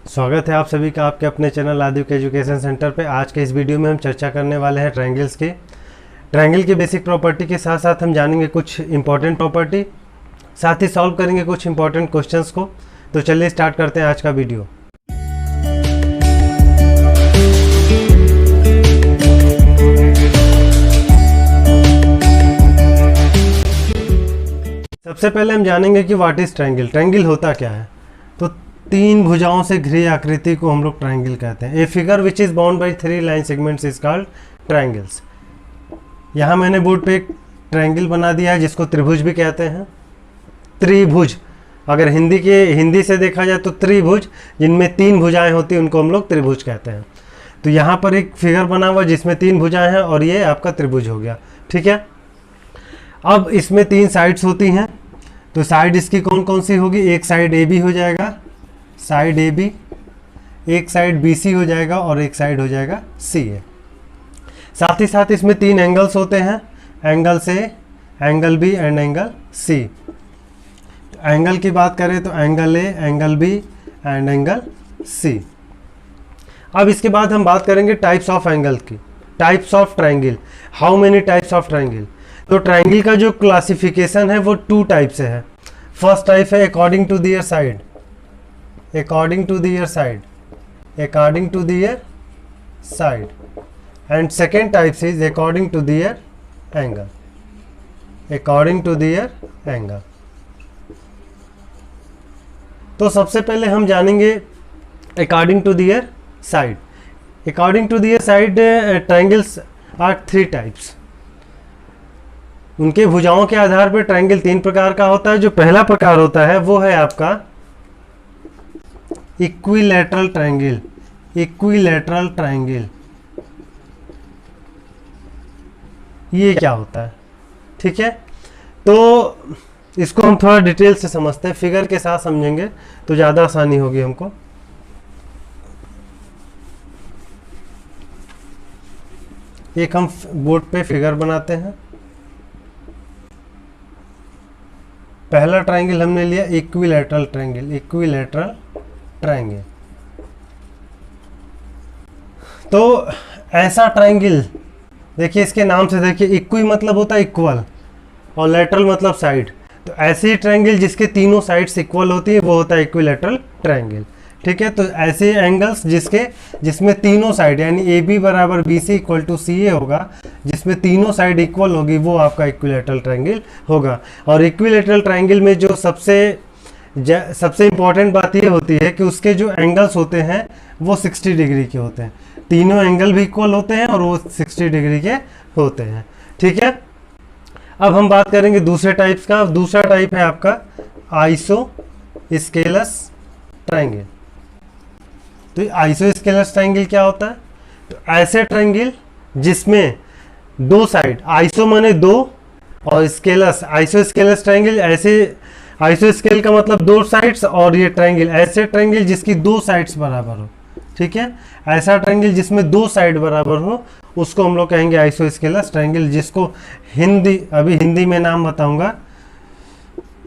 स्वागत है आप सभी का आपके अपने चैनल आदिक एजुकेशन सेंटर पे। आज के इस वीडियो में हम चर्चा करने वाले हैं ट्रायंगल्स की। ट्रायंगल की बेसिक प्रॉपर्टी के साथ साथ हम जानेंगे कुछ इंपॉर्टेंट प्रॉपर्टी, साथ ही सॉल्व करेंगे कुछ इंपॉर्टेंट क्वेश्चंस को। तो चलिए स्टार्ट करते हैं आज का वीडियो। सबसे पहले हम जानेंगे कि व्हाट इज ट्रायंगल। ट्रायंगल होता क्या है। तो तीन भुजाओं से घिरी आकृति को हम लोग ट्रायंगल कहते हैं। A figure which is bound by three line segments is called triangles. यहाँ मैंने बोर्ड पे एक ट्रायंगल बना दिया है जिसको त्रिभुज भी कहते हैं। त्रिभुज, अगर हिंदी से देखा जाए तो त्रिभुज, जिनमें तीन भुजाएं होती हैं उनको हम लोग त्रिभुज कहते हैं। तो यहाँ पर एक फिगर बना हुआ जिसमें तीन भुजाएं हैं और ये आपका त्रिभुज हो गया। ठीक है, अब इसमें तीन साइड्स होती हैं। तो साइड इसकी कौन कौन सी होगी। एक साइड ए बी हो जाएगा, साइड ए बी, एक साइड बी सी हो जाएगा और एक साइड हो जाएगा सी ए। साथ ही साथ इसमें तीन एंगल्स होते हैं, एंगल से, angle B and angle C. Angle की बात करें तो angle A, angle B and angle C. अब इसके बाद हम बात करेंगे टाइप्स ऑफ एंगल की, types of triangle. How many types of triangle. तो ट्रायंगल का जो क्लासिफिकेशन है वो टू टाइप से है। फर्स्ट टाइप है according to their side, according to their side, according to their side, and second type is according to their angle, according to their angle. तो सबसे पहले हम जानेंगे according to their side. According to their side triangles are three types. उनके भुजाओं के आधार पर triangle तीन प्रकार का होता है। जो पहला प्रकार होता है वो है आपका इक्विलैटरल ट्रायंगल, इक्विलैटरल ट्रायंगल। ये क्या होता है, ठीक है। तो इसको हम थोड़ा डिटेल से समझते हैं, फिगर के साथ समझेंगे तो ज़्यादा आसानी होगी हमको। एक हम बोर्ड पे फिगर बनाते हैं। पहला ट्रायंगल हमने लिया इक्विलैटरल ट्रायंगल, इक्विलैटरल ट्रायंगल। तो ऐसा ट्रायंगल, देखिए इसके नाम से देखिए, इक्वी मतलब होता है इक्वल और लैटरल मतलब साइड। तो ऐसे ही ट्रायंगल जिसके तीनों साइड्स इक्वल होती है वो होता है इक्विलैटरल ट्रायंगल। ठीक है, तो ऐसे एंगल्स जिसमें तीनों साइड यानी ए बी बराबर बी सी इक्वल टू सी ए होगा, जिसमें तीनों साइड इक्वल होगी वो आपका इक्विलैटरल ट्रायंगल होगा। और इक्विलैटरल ट्रायंगल में जो सबसे इंपॉर्टेंट बात ये होती है कि उसके जो एंगल्स होते हैं वो 60 डिग्री के होते हैं। तीनों एंगल भी इक्वल होते हैं और वो 60 डिग्री के होते हैं। ठीक है, अब हम बात करेंगे दूसरे टाइप्स का। दूसरा टाइप है आपका आइसोस्केलस ट्रायंगल। तो आइसोस्केलस ट्रायंगल क्या होता है। तो ऐसे ट्रायंगल जिसमें दो साइड, आइसो माने दो और स्केलस, आइसोस्केलस ट्रायंगल ऐसे, आइसोस्केल का मतलब दो साइड्स, और ये ट्रायंगल ऐसे ट्रायंगल जिसकी दो साइड्स बराबर हो। ठीक है, ऐसा ट्रायंगल जिसमें दो साइड बराबर हो उसको हम लोग कहेंगे आइसोस्केलस ट्रायंगल, जिसको अभी हिंदी में नाम बताऊंगा।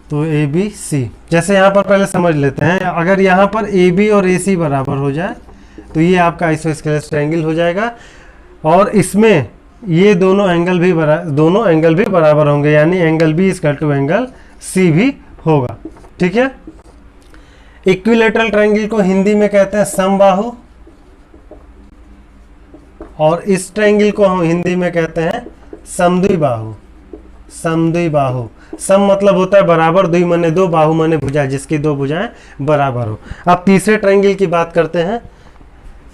तो ए बी सी, जैसे यहाँ पर पहले समझ लेते हैं। अगर यहाँ पर ए बी और ए सी बराबर हो जाए तो ये आपका आइसोस्केलस ट्रायंगल हो जाएगा। और इसमें ये दोनों एंगल भी बराबर होंगे, यानी angle B equal to angle C भी होगा। ठीक है, इक्विलैटरल ट्रायंगल को हिंदी में कहते हैं समबाहु, और इस ट्रायंगल को हम हिंदी में कहते हैं समद्विबाहु। समद्विबाहु, सम मतलब होता है बराबर, द्वि माने दो, बाहु माने भुजा, जिसकी दो भुजाएं बराबर हो। अब तीसरे ट्रायंगल की बात करते हैं।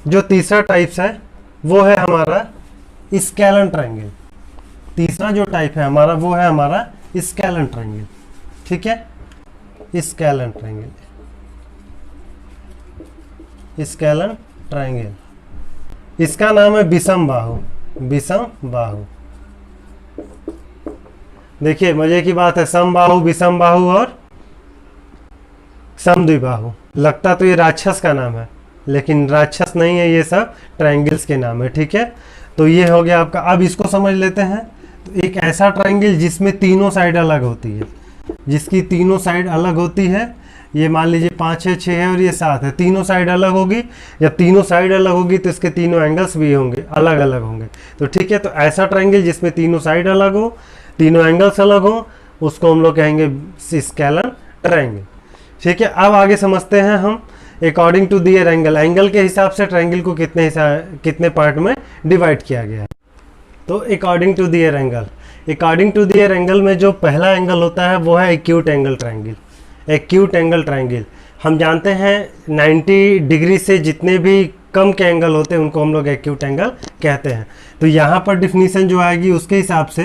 जो तीसरा टाइप्स है वो है हमारा स्केलन ट्रायंगल। तीसरा जो टाइप है हमारा वो है हमारा स्केलन ट्रायंगल। ठीक है, स्केलन ट्रायंगल, स्केलन ट्रायंगल। इसका नाम है विषम बाहु, विषम बाहु। देखिए मजे की बात है, समबाहु, विषम बाहु और समद्विबाहु। लगता तो ये राक्षस का नाम है, लेकिन राक्षस नहीं है, ये सब ट्रायंगल्स के नाम है। ठीक है, तो ये हो गया आपका। अब इसको समझ लेते हैं। तो एक ऐसा ट्रायंगल जिसमें तीनों साइड अलग होती है, जिसकी तीनों साइड अलग होती है, ये मान लीजिए 5 है, 6 है और ये 7 है, तीनों साइड अलग होगी। जब तीनों साइड अलग होगी तो इसके तीनों एंगल्स भी होंगे, अलग अलग होंगे। तो ठीक है, तो ऐसा ट्रायंगल जिसमें तीनों साइड अलग हो, तीनों एंगल्स अलग हो, उसको हम लोग कहेंगे स्केलर ट्रायंगल। ठीक है, अब आगे समझते हैं हम according to their angle, angle के हिसाब से ट्रायंगल को कितने पार्ट में डिवाइड किया गया है। तो according to their angle, according to their angle में जो पहला एंगल होता है वो है acute angle triangle. Acute angle triangle हम जानते हैं 90 डिग्री से जितने भी कम के एंगल होते हैं उनको हम लोग एक्यूट एंगल कहते हैं। तो यहाँ पर डिफिनीशन जो आएगी उसके हिसाब से,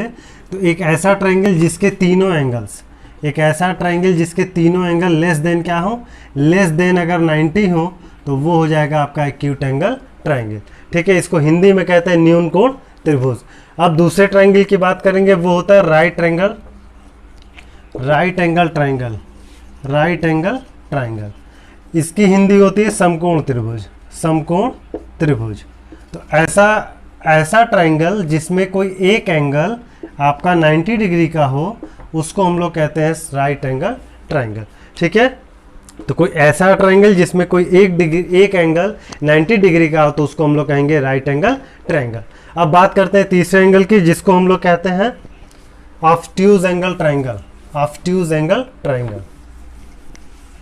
तो एक ऐसा ट्रायंगल जिसके तीनों एंगल्स, एक ऐसा ट्रायंगल जिसके तीनों एंगल लेस देन क्या हो, लेस देन अगर 90 हो तो वो हो जाएगा आपका एक्यूट एंगल ट्रायंगल। ठीक है, इसको हिंदी में कहते हैं न्यून कोण त्रिभुज। अब दूसरे ट्रायंगल की बात करेंगे, वो होता है right angle, right angle triangle, right angle triangle. इसकी हिंदी होती है समकोण त्रिभुज, समकोण त्रिभुज। तो ऐसा ट्रायंगल जिसमें कोई एक एंगल आपका 90 डिग्री का हो उसको हम लोग कहते हैं राइट एंगल ट्रायंगल। ठीक है, तो कोई ऐसा ट्रायंगल जिसमें कोई एक एंगल 90 डिग्री का हो तो उसको हम लोग कहेंगे राइट एंगल ट्रायंगल। अब बात करते हैं तीसरे एंगल की, जिसको हम लोग कहते हैं obtuse angle triangle, obtuse angle triangle.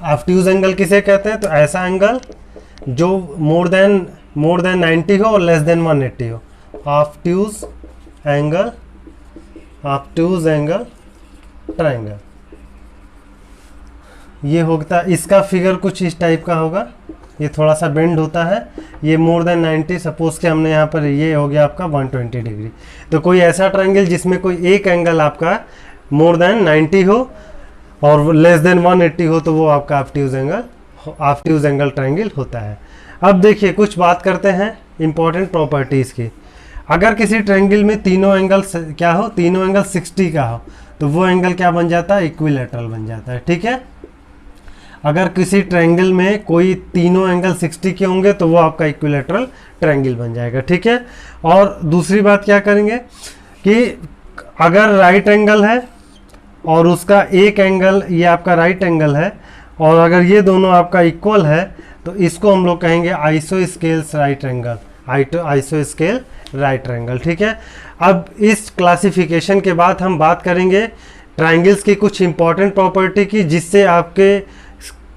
Obtuse angle किसे कहते हैं, तो ऐसा एंगल जो मोर देन 90 हो और लेस देन 180 हो, obtuse angle, obtuse angle triangle. ये होता, इसका फिगर कुछ इस टाइप का होगा, ये थोड़ा सा बेंड होता है, ये मोर देन 90, सपोज कि हमने यहाँ पर ये हो गया आपका 120 डिग्री। तो कोई ऐसा ट्रायंगल जिसमें कोई एक एंगल आपका मोर देन 90 हो और लेस देन 180 हो तो वो आपका ऑब्ट्यूज एंगल ट्रायंगल होता है। अब देखिए कुछ बात करते हैं इंपॉर्टेंट प्रॉपर्टीज़ की। अगर किसी ट्रायंगल में तीनों एंगल क्या हो, तीनों एंगल 60 का हो तो वो एंगल क्या बन जाता है, इक्विलैटरल बन जाता है। ठीक है, अगर किसी ट्रायंगल में कोई तीनों एंगल 60 के होंगे तो वो आपका इक्विलैटरल ट्रायंगल बन जाएगा। ठीक है, और दूसरी बात क्या करेंगे कि अगर राइट एंगल है और उसका एक एंगल, ये आपका राइट एंगल है और अगर ये दोनों आपका इक्वल है तो इसको हम लोग कहेंगे isosceles right angle, आइसोस्केल right angle. ठीक है, अब इस क्लासिफिकेशन के बाद हम बात करेंगे ट्रायंगल्स की कुछ इंपॉर्टेंट प्रॉपर्टी की, जिससे आपके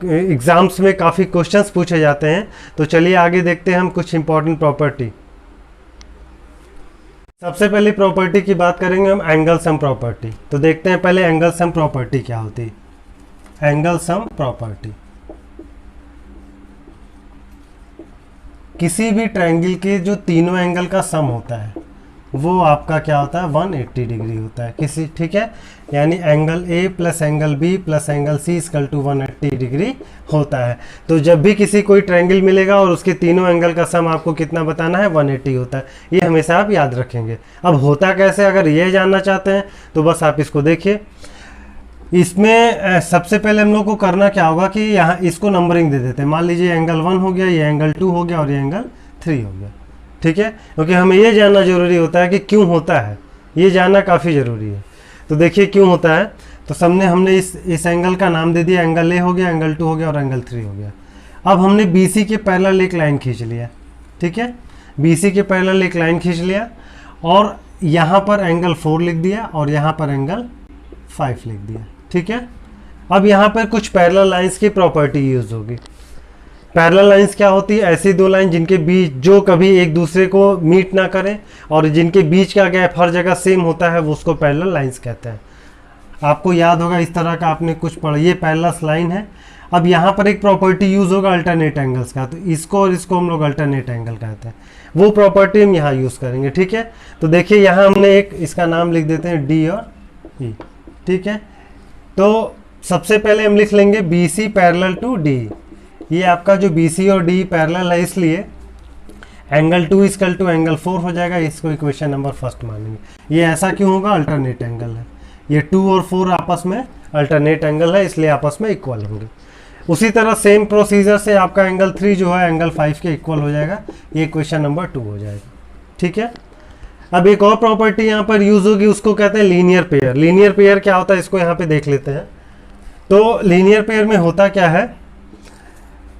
एग्जाम्स में काफ़ी क्वेश्चंस पूछे जाते हैं। तो चलिए आगे देखते हैं हम कुछ इंपॉर्टेंट प्रॉपर्टी। सबसे पहले प्रॉपर्टी की बात करेंगे हम एंगल सम प्रॉपर्टी। तो देखते हैं पहले एंगल सम प्रॉपर्टी क्या होती है। एंगल सम प्रॉपर्टी किसी भी ट्रायंगल के जो तीनों एंगल का सम होता है वो आपका क्या होता है, 180 डिग्री होता है किसी। ठीक है, यानी angle A plus angle B plus angle C equal to 180 degree होता है। तो जब भी किसी कोई ट्रायंगल मिलेगा और उसके तीनों एंगल का सम आपको कितना बताना है, 180 होता है। ये हमेशा आप याद रखेंगे। अब होता कैसे, अगर ये जानना चाहते हैं तो बस आप इसको देखिए। इसमें सबसे पहले हम लोग को करना क्या होगा कि यहाँ इसको नंबरिंग दे देते हैं। मान लीजिए एंगल 1 हो गया, ये एंगल 2 हो गया और ये एंगल 3 हो गया। ठीक है, क्योंकि हमें ये जानना जरूरी होता है कि क्यों होता है, ये जानना काफ़ी ज़रूरी है। तो देखिए क्यों होता है, तो हमने इस एंगल का नाम दे दिया, एंगल ए हो गया, एंगल 2 हो गया और एंगल 3 हो गया। अब हमने BC के पैरेलल एक लाइन खींच लिया। ठीक है, BC के पैरेलल एक लाइन खींच लिया और यहाँ पर एंगल 4 लिख दिया और यहाँ पर एंगल 5 लिख दिया। ठीक है, अब यहाँ पर कुछ पैरेलल लाइंस की प्रॉपर्टी यूज होगी। पैरेलल लाइंस क्या होती है, ऐसी दो लाइन जिनके बीच जो कभी एक दूसरे को मीट ना करें और जिनके बीच का गैप हर जगह सेम होता है, वो उसको पैरेलल लाइंस कहते हैं। आपको याद होगा इस तरह का आपने कुछ पढ़ा, ये पैरेलल लाइन है। अब यहाँ पर एक प्रॉपर्टी यूज होगा अल्टरनेट एंगल्स का, तो इसको और इसको हम लोग अल्टरनेट एंगल कहते हैं। वो प्रॉपर्टी हम यहाँ यूज करेंगे। ठीक है, तो देखिए यहाँ हमने एक इसका नाम लिख देते हैं D और E। ठीक है, तो सबसे पहले हम लिख लेंगे BC पैरेलल टू D। ये आपका जो BC और D पैरेलल है, इसलिए एंगल 2 इक्वल टू एंगल 4 हो जाएगा। इसको इक्वेशन नंबर फर्स्ट मानेंगे। ये ऐसा क्यों होगा, अल्टरनेट एंगल है। ये 2 और 4 आपस में अल्टरनेट एंगल है, इसलिए आपस में इक्वल होंगे। उसी तरह सेम प्रोसीजर से आपका एंगल 3 जो है एंगल 5 के इक्वल हो जाएगा। ये इक्वेशन नंबर 2 हो जाएगा। ठीक है, अब एक और प्रॉपर्टी यहाँ पर यूज होगी, उसको कहते हैं लीनियर पेयर। लीनियर पेयर क्या होता है, इसको यहाँ पे देख लेते हैं। तो लीनियर पेयर में होता क्या है,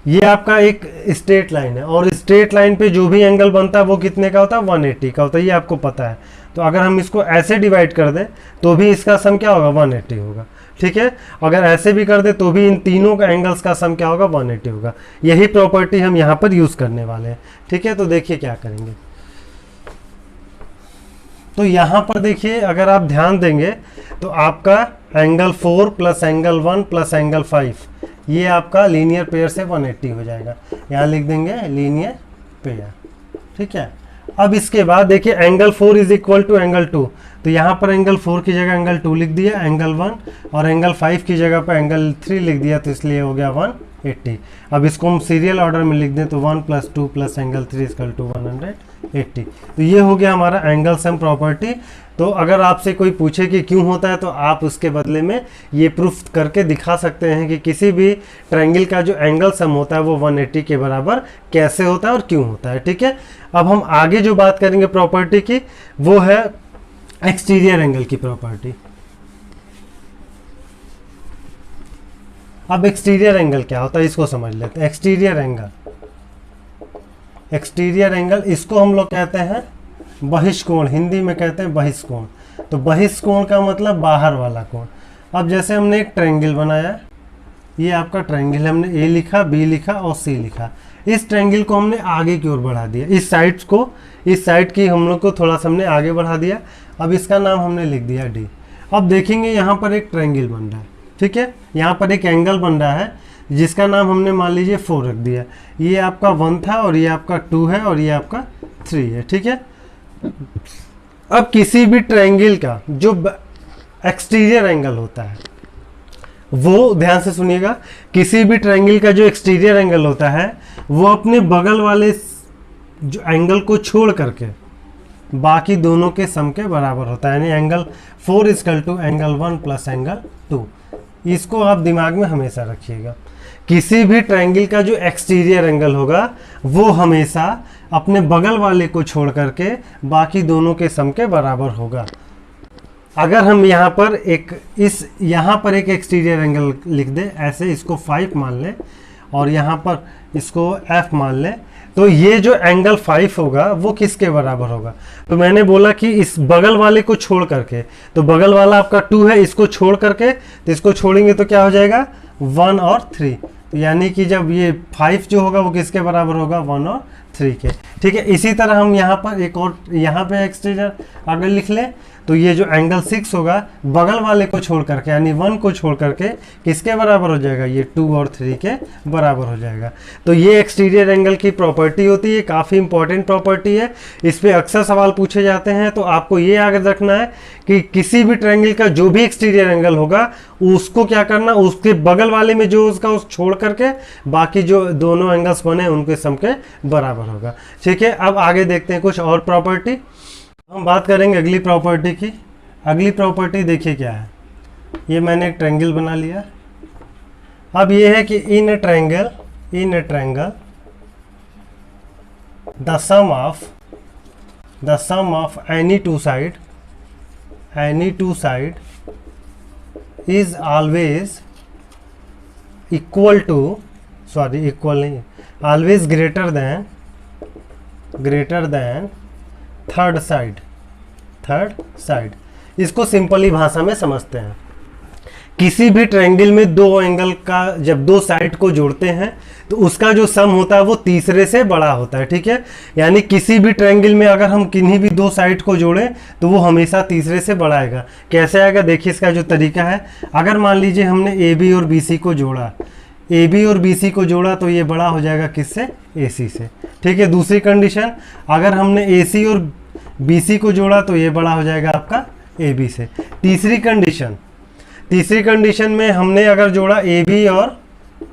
ये आपका एक स्ट्रेट लाइन है और स्ट्रेट लाइन पे जो भी एंगल बनता है वो कितने का होता है, 180 का होता है, ये आपको पता है। तो अगर हम इसको ऐसे डिवाइड कर दें तो भी इसका सम क्या होगा, 180 होगा। ठीक है, अगर ऐसे भी कर दे तो भी इन तीनों का एंगल्स का सम क्या होगा, 180 होगा। यही प्रॉपर्टी हम यहाँ पर यूज़ करने वाले हैं। ठीक है, तो देखिए क्या करेंगे। तो यहाँ पर देखिए, अगर आप ध्यान देंगे तो आपका angle 4 plus angle 1 plus angle 5 ये आपका लीनियर पेयर से 180 हो जाएगा। यहाँ लिख देंगे लीनियर पेयर। ठीक है, अब इसके बाद देखिए angle 4 is equal to angle 2, तो यहाँ पर एंगल 4 की जगह एंगल 2 लिख दिया, एंगल 1, और एंगल 5 की जगह पर एंगल 3 लिख दिया, तो इसलिए हो गया 180। अब इसको हम सीरियल ऑर्डर में लिख दें तो 1 plus 2 plus angle 3 equal to 180। तो ये हो गया हमारा एंगल सम प्रॉपर्टी। तो अगर आपसे कोई पूछे कि क्यों होता है तो आप उसके बदले में ये प्रूफ करके दिखा सकते हैं कि किसी भी ट्रायंगल का जो एंगल सम होता है वो 180 के बराबर कैसे होता है और क्यों होता है। ठीक है, अब हम आगे जो बात करेंगे प्रॉपर्टी की वो है एक्सटीरियर एंगल की प्रॉपर्टी। अब एक्सटीरियर एंगल क्या होता है इसको समझ लेते हैं। एक्सटीरियर एंगल इसको हम लोग कहते हैं बहिष्कोण, हिंदी में कहते हैं बहिष्कोण। तो बहिष्कोण का मतलब बाहर वाला कोण। अब जैसे हमने एक ट्रायंगल बनाया, ये आपका ट्रायंगल है, हमने ए लिखा, बी लिखा और सी लिखा। इस ट्रायंगल को हमने आगे की ओर बढ़ा दिया, इस साइड की हम लोग को थोड़ा सा हमने आगे बढ़ा दिया। अब इसका नाम हमने लिख दिया डी। अब देखेंगे यहाँ पर एक ट्रायंगल बन रहा है। ठीक है, यहाँ पर एक एंगल बन रहा है जिसका नाम हमने मान लीजिए 4 रख दिया। ये आपका 1 था और ये आपका 2 है और ये आपका 3 है। ठीक है, अब किसी भी ट्रायंगल का जो एक्सटीरियर एंगल होता है वो ध्यान से सुनिएगा, किसी भी ट्रायंगल का जो एक्सटीरियर एंगल होता है वो अपने बगल वाले जो एंगल को छोड़ करके बाकी दोनों के सम के बराबर होता है। यानी angle 4 equal to angle 1 plus angle 2। इसको आप दिमाग में हमेशा रखिएगा। किसी भी ट्रायंगल का जो एक्सटीरियर एंगल होगा वो हमेशा अपने बगल वाले को छोड़ करके बाकी दोनों के सम के बराबर होगा। अगर हम यहाँ पर एक एक्सटीरियर एंगल लिख दें, ऐसे इसको 5 मान लें और यहाँ पर इसको f मान लें, तो ये जो एंगल 5 होगा वो किसके बराबर होगा। तो मैंने बोला कि इस बगल वाले को छोड़ करके, तो बगल वाला आपका 2 है, इसको छोड़ करके, तो इसको छोड़ेंगे तो क्या हो जाएगा 1 और 3। तो यानी कि जब ये 5 जो होगा वो किसके बराबर होगा, 1 और 3 के। ठीक है, इसी तरह हम यहाँ पर एक और यहाँ पे एक्सटीरियर अगर लिख लें तो ये जो एंगल 6 होगा बगल वाले को छोड़ करके यानी 1 को छोड़ करके किसके बराबर हो जाएगा, ये 2 और 3 के बराबर हो जाएगा। तो ये एक्सटीरियर एंगल की प्रॉपर्टी होती है, काफ़ी इंपॉर्टेंट प्रॉपर्टी है। इस पे अक्सर सवाल पूछे जाते हैं। तो आपको ये याद रखना है कि किसी भी ट्रायंगल का जो भी एक्सटीरियर एंगल होगा उसको क्या करना, उसके बगल वाले में जो उसका उस छोड़ करके बाकी जो दोनों एंगल्स बने उनके सम के बराबर होगा। ठीक है, अब आगे देखते हैं कुछ और प्रॉपर्टी। हम बात करेंगे अगली प्रॉपर्टी की। अगली प्रॉपर्टी देखिए क्या है। ये मैंने एक ट्रायंगल बना लिया। अब ये है कि in a triangle the sum of any two side is always always greater than third side. इसको सिंपली भाषा में समझते हैं। किसी भी ट्रायंगल में दो एंगल का जब दो साइड को जोड़ते हैं तो उसका जो सम होता है वो तीसरे से बड़ा होता है। ठीक है, यानी किसी भी ट्रायंगल में अगर हम किन्हीं भी दो साइड को जोड़ें तो वो हमेशा तीसरे से बड़ा आएगा। कैसे आएगा, देखिए इसका जो तरीका है। अगर मान लीजिए हमने ए बी और बी सी को जोड़ा, तो ये बड़ा हो जाएगा किससे, ए सी से। ठीक है, दूसरी कंडीशन, अगर हमने ए सी और बी सी को जोड़ा तो ये बड़ा हो जाएगा आपका ए बी से। तीसरी कंडीशन में हमने अगर जोड़ा ए बी और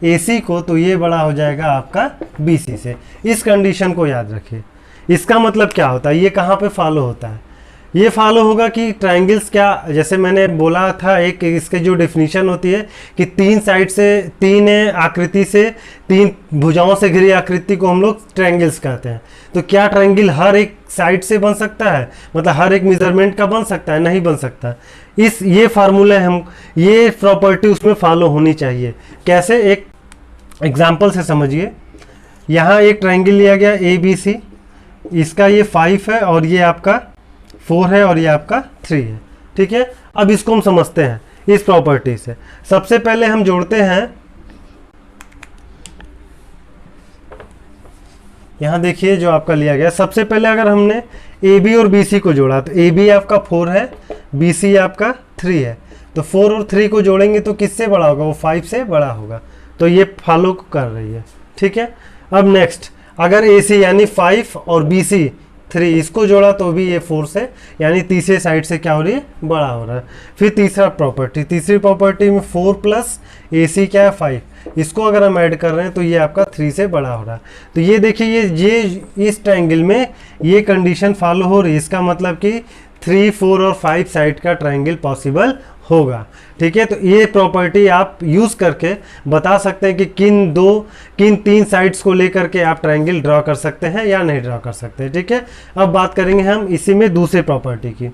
ए सी को तो ये बड़ा हो जाएगा आपका बी सी से। इस कंडीशन को याद रखिए। इसका मतलब क्या होता है, ये कहाँ पे फॉलो होता है, ये फॉलो होगा कि ट्रायंगल्स क्या, जैसे मैंने बोला था एक इसके जो डेफिनेशन होती है कि तीन साइड से, तीन आकृति से, तीन भुजाओं से घिरी आकृति को हम लोग ट्रायंगल्स कहते हैं। तो क्या ट्रायंगल हर एक साइड से बन सकता है, मतलब हर एक मेजरमेंट का बन सकता है? नहीं बन सकता। इस ये फार्मूला हम, ये प्रॉपर्टी उसमें फॉलो होनी चाहिए। कैसे? एक एग्जाम्पल से समझिए। यहाँ एक ट्रायंगल लिया गया ABC, इसका ये 5 है और ये आपका 4 है और ये आपका 3 है, ठीक है। अब इसको हम समझते हैं इस प्रॉपर्टी से। सबसे पहले हम जोड़ते हैं, यहाँ देखिए जो आपका लिया गया, सबसे पहले अगर हमने AB और BC को जोड़ा तो AB आपका 4 है, BC आपका 3 है, तो 4 और 3 को जोड़ेंगे तो किससे बड़ा होगा? वो 5 से बड़ा होगा। तो ये फॉलो कर रही है, ठीक है। अब नेक्स्ट, अगर AC यानी 5 और BC 3 इसको जोड़ा तो भी ये 4 से, यानी तीसरे साइड से क्या हो रही है? बड़ा हो रहा है। फिर तीसरा प्रॉपर्टी, तीसरी प्रॉपर्टी में 4 प्लस AC क्या है? 5, इसको अगर हम ऐड कर रहे हैं तो ये आपका 3 से बड़ा हो रहा है। तो ये देखिए ये इस ट्रायंगल में ये कंडीशन फॉलो हो रही है, इसका मतलब कि 3, 4 और 5 साइड का ट्रायंगल पॉसिबल होगा, ठीक है। तो ये प्रॉपर्टी आप यूज करके बता सकते हैं कि किन तीन साइड्स को लेकर के आप ट्रायंगल ड्रॉ कर सकते हैं या नहीं ड्रॉ कर सकते हैं, ठीक है। अब बात करेंगे हम इसी में दूसरे प्रॉपर्टी की।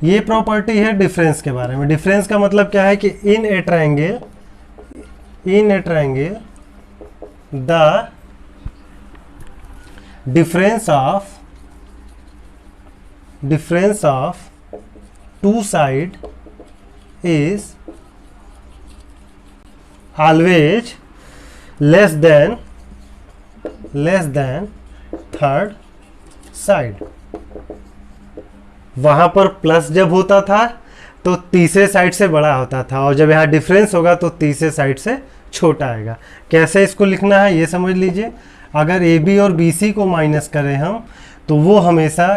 ये प्रॉपर्टी है डिफरेंस के बारे में। डिफरेंस का मतलब क्या है कि in a triangle the difference of two side is always less than third side. वहां पर प्लस जब होता था तो तीसरे साइड से बड़ा होता था, और जब यहाँ डिफरेंस होगा तो तीसरे साइड से छोटा आएगा। कैसे इसको लिखना है ये समझ लीजिए। अगर AB और BC को माइनस करें हम तो वो हमेशा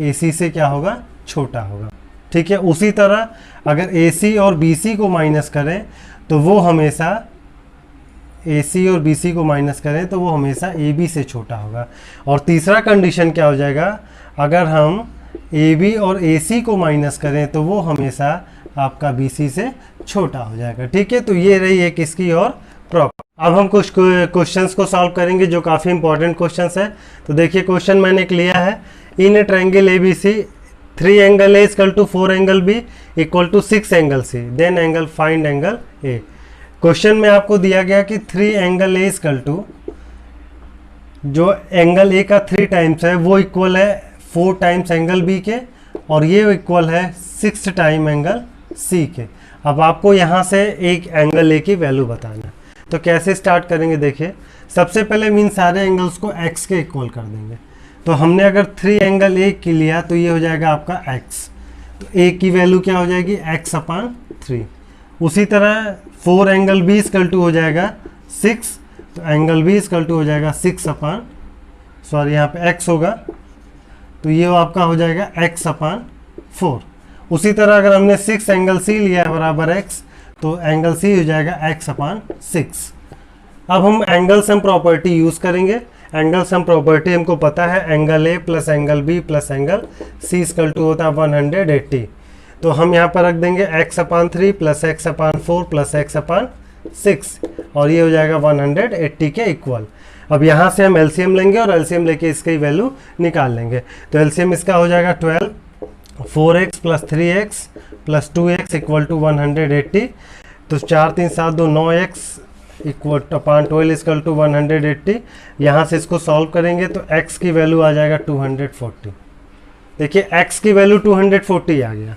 AC से क्या होगा? छोटा होगा, ठीक है। उसी तरह अगर AC और BC को माइनस करें तो वो हमेशा AC और BC को माइनस करें तो वो हमेशा AB से छोटा होगा। और तीसरा कंडीशन क्या हो जाएगा? अगर हम AB और AC को माइनस करें तो वो हमेशा आपका BC से छोटा हो जाएगा, ठीक है। तो ये रही एक इसकी और प्रॉपर। अब हम कुछ क्वेश्चंस को सॉल्व करेंगे जो काफ़ी इंपॉर्टेंट क्वेश्चंस है। तो देखिए क्वेश्चन मैंने एक लिया है, in a triangle ABC 3 angle A equal to 4 angle B equal to 6 angle C, then angle find angle A। Question में आपको दिया गया कि 3 एंगल A इक्वल टू, जो एंगल A का 3 टाइम्स है वो इक्वल है 4 टाइम्स एंगल B के, और ये इक्वल है 6 टाइम एंगल C के। अब आपको यहाँ से एक एंगल A की वैल्यू बताना है। तो कैसे स्टार्ट करेंगे? देखिए सबसे पहले इन सारे एंगल्स को x के इक्वल कर देंगे। तो हमने अगर 3 एंगल A की लिया तो ये हो जाएगा आपका x, तो A की वैल्यू क्या हो जाएगी? x/3। उसी तरह 4 एंगल B इक्वल टू हो जाएगा 6, तो एंगल B इक्वल टू हो जाएगा 6 यहाँ पे x होगा तो ये आपका हो जाएगा x/4। उसी तरह अगर हमने 6 एंगल C लिया है बराबर x, तो एंगल C हो जाएगा x/6। अब हम एंगल सम प्रॉपर्टी यूज़ करेंगे। एंगल सम प्रॉपर्टी हमको पता है, angle A plus angle B plus angle C equal to होता है 180। तो हम यहाँ पर रख देंगे x/3 plus x/4 plus x/6, और ये हो जाएगा 180 के इक्वल। अब यहाँ से हम एलसीएम लेंगे और एलसीएम लेके इसकी वैल्यू निकाल लेंगे। तो एलसीएम इसका हो जाएगा 12, 4x plus 3x plus 2x equal to 180। तो 4 3 7 2 9x equal upon 12 equal to 180। यहाँ से इसको सॉल्व करेंगे तो x की वैल्यू आ जाएगा 240। देखिए x की वैल्यू 240 आ गया।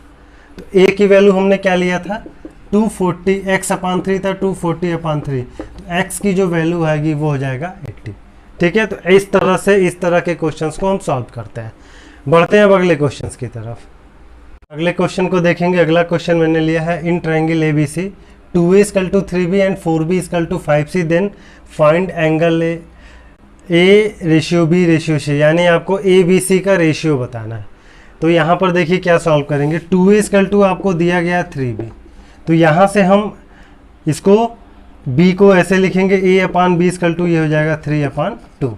तो a की वैल्यू हमने क्या लिया था? 240, x/3 था 240/3, तो x की जो वैल्यू आएगी वो हो जाएगा 80, ठीक है। तो इस तरह के क्वेश्चंस को हम सॉल्व करते हैं। बढ़ते हैं अब अगले क्वेश्चंस की तरफ। अगले क्वेश्चन को देखेंगे। अगला क्वेश्चन मैंने लिया है, in triangle ABC 2A equal to 3B and 4B equal to 5C, then find angle A ratio B ratio C, यानी आपको ABC का रेशियो बताना है। तो यहाँ पर देखिए क्या सॉल्व करेंगे, 2a इक्वल टू आपको दिया गया 3b, तो यहाँ से हम इसको b को ऐसे लिखेंगे a upon b equal to ये हो जाएगा 3/2।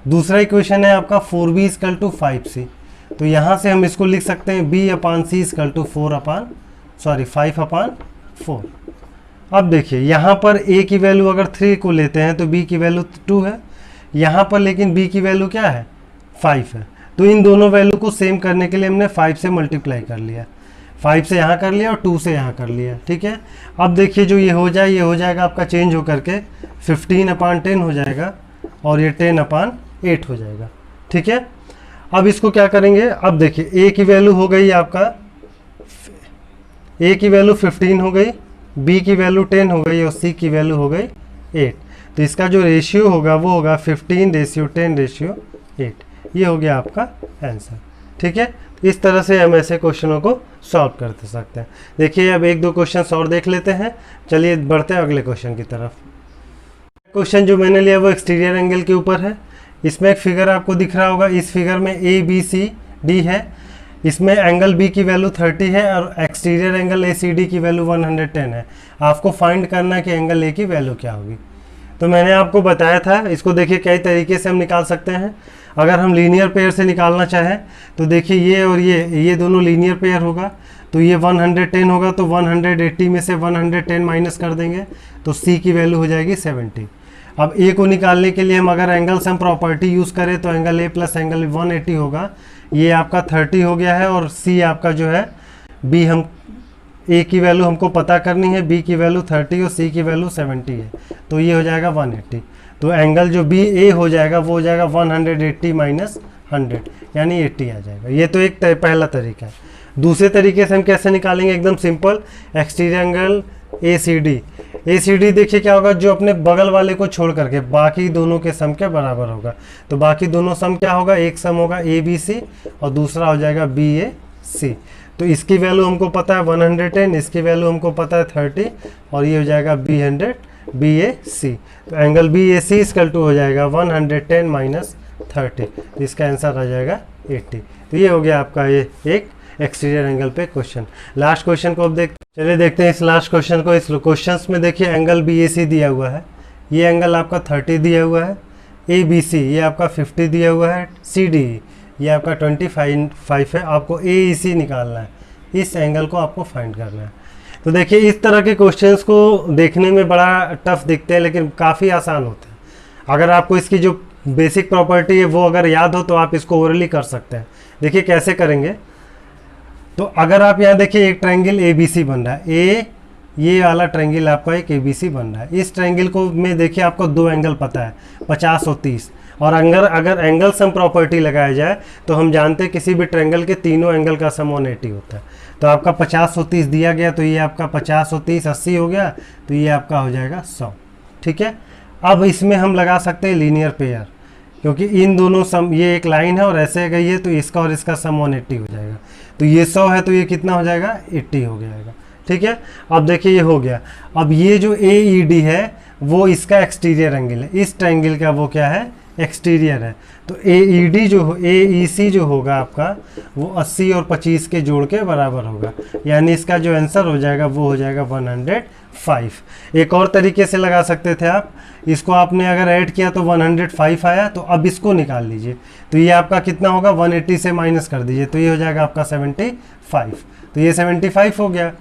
दूसरा इक्वेशन है आपका 4b इक्वल टू 5c, तो यहाँ से हम इसको लिख सकते हैं b upon c equal to 5/4। अब देखिए यहाँ पर a की वैल्यू अगर 3 को लेते हैं तो b की वैल्यू 2 है, यहाँ पर लेकिन b की वैल्यू क्या है 5 है, तो इन दोनों वैल्यू को सेम करने के लिए हमने 5 से मल्टीप्लाई कर लिया, 5 से यहाँ कर लिया और 2 से यहाँ कर लिया, ठीक है। अब देखिए जो ये हो जाएगा आपका चेंज होकर के 15/10 हो जाएगा और ये 10/8 हो जाएगा, ठीक है। अब इसको क्या करेंगे, अब देखिए a की वैल्यू हो गई आपका, a की वैल्यू 15 हो गई, b की वैल्यू 10 हो गई और c की वैल्यू हो गई 8, तो इसका जो रेशियो होगा वो होगा 15:10:8, ये हो गया आपका आंसर, ठीक है। इस तरह से हम ऐसे क्वेश्चनों को सॉल्व कर सकते हैं। देखिए अब एक दो क्वेश्चन और देख लेते हैं, चलिए बढ़ते हैं अगले क्वेश्चन की तरफ। क्वेश्चन जो मैंने लिया वो एक्सटीरियर एंगल के ऊपर है। इसमें एक फिगर आपको दिख रहा होगा, इस फिगर में ABCD है, इसमें एंगल B की वैल्यू 30 है और एक्सटीरियर एंगल ACD की वैल्यू 110 है। आपको फाइंड करना है कि एंगल A की वैल्यू क्या होगी। तो मैंने आपको बताया था, इसको देखिए कई तरीके से हम निकाल सकते हैं। अगर हम लीनियर पेयर से निकालना चाहें तो देखिए ये और ये दोनों लीनियर पेयर होगा, तो ये 110 होगा, तो 180 में से 110 माइनस कर देंगे तो C की वैल्यू हो जाएगी 70। अब A को निकालने के लिए हम अगर एंगल सम प्रॉपर्टी यूज़ करें तो एंगल A प्लस एंगल 180 होगा, ये आपका 30 हो गया है और C आपका जो है B, हम A की वैल्यू हमको पता करनी है, B की वैल्यू 30 और C की वैल्यू 70 है, तो ये हो जाएगा 180। तो एंगल जो BA हो जाएगा वो हो जाएगा 180 माइनस 100 यानी 80 आ जाएगा। ये तो एक पहला तरीका है। दूसरे तरीके से हम कैसे निकालेंगे, एकदम सिंपल, एक्सटीरियर एंगल ACD देखिए क्या होगा, जो अपने बगल वाले को छोड़ करके बाकी दोनों के सम के बराबर होगा। तो बाकी दोनों सम क्या होगा, एक सम होगा ABC और दूसरा हो जाएगा BAC। तो इसकी वैल्यू हमको पता है 110, इसकी वैल्यू हमको पता है 30 और ये हो जाएगा BAC। तो एंगल BAC इक्वल टू हो जाएगा 110 माइनस 30, तो इसका आंसर आ जाएगा 80। तो ये हो गया आपका ये एक एक्सटीरियर एंगल पे क्वेश्चन। लास्ट क्वेश्चन को अब चलिए देखते हैं इस लास्ट क्वेश्चन को। इस क्वेश्चन में देखिए एंगल BAC दिया हुआ है, ये एंगल आपका 30 दिया हुआ है, ABC ये आपका 50 दिया हुआ है, CD ये आपका 25 है। आपको AEC निकालना है, इस एंगल को आपको फाइंड करना है। तो देखिए इस तरह के क्वेश्चंस को देखने में बड़ा टफ दिखते हैं लेकिन काफ़ी आसान होते हैं। अगर आपको इसकी जो बेसिक प्रॉपर्टी है वो अगर याद हो तो आप इसको ओरली कर सकते हैं। देखिए कैसे करेंगे, तो अगर आप यहाँ देखिए एक ट्रायंगल ABC बन रहा है, ये वाला ट्रायंगल आपका एक ABC बन रहा है। इस ट्रायंगल को में देखिए आपको दो एंगल पता है 50 और 30, और अगर एंगल सम प्रॉपर्टी लगाया जाए तो हम जानते हैं किसी भी ट्रायंगल के तीनों एंगल का सम 180 होता है। तो आपका 50 और 30 दिया गया, तो ये आपका 50 और 30 80 हो गया, तो ये आपका हो जाएगा 100, ठीक है। अब इसमें हम लगा सकते हैं लीनियर पेयर, क्योंकि इन दोनों सम, ये एक लाइन है और ऐसे गई है, तो इसका और इसका सम 180 हो जाएगा। तो ये 100 है तो ये कितना हो जाएगा 80 हो जाएगा, ठीक है। अब देखिए ये हो गया। अब ये जो AED है वो इसका एक्सटीरियर एंगल है, इस ट्रायंगल का वो क्या है एक्सटीरियर है। तो AEC जो होगा आपका वो 80 और 25 के जोड़ के बराबर होगा, यानी इसका जो आंसर हो जाएगा वो हो जाएगा 105। एक और तरीके से लगा सकते थे आप, इसको आपने अगर ऐड किया तो 105 आया, तो अब इसको निकाल लीजिए, तो ये आपका कितना होगा 180 से माइनस कर दीजिए, तो ये हो जाएगा आपका 75, तो ये 75 हो गया।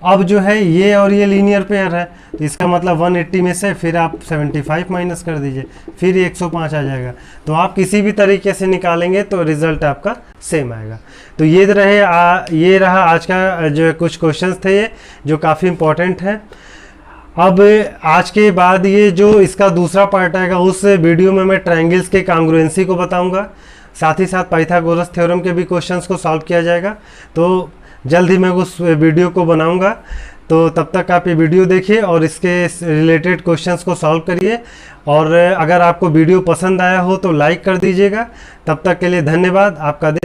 अब जो है ये और ये लीनियर पेयर है, तो इसका मतलब 180 में से फिर आप 75 माइनस कर दीजिए, फिर 105 आ जाएगा। तो आप किसी भी तरीके से निकालेंगे तो रिजल्ट आपका सेम आएगा। तो ये रहा आज का जो कुछ क्वेश्चंस थे ये जो काफ़ी इंपॉर्टेंट है। अब आज के बाद ये जो इसका दूसरा पार्ट आएगा उस वीडियो में मैं ट्रायंगल्स के कांग्रुएंसी को बताऊंगा, साथ ही साथ पाइथागोरस थ्योरम के भी क्वेश्चंस को सॉल्व किया जाएगा। तो जल्द ही मैं उस वीडियो को बनाऊंगा, तो तब तक आप ये वीडियो देखिए और इसके रिलेटेड क्वेश्चंस को सॉल्व करिए। और अगर आपको वीडियो पसंद आया हो तो लाइक कर दीजिएगा। तब तक के लिए धन्यवाद, आपका दिन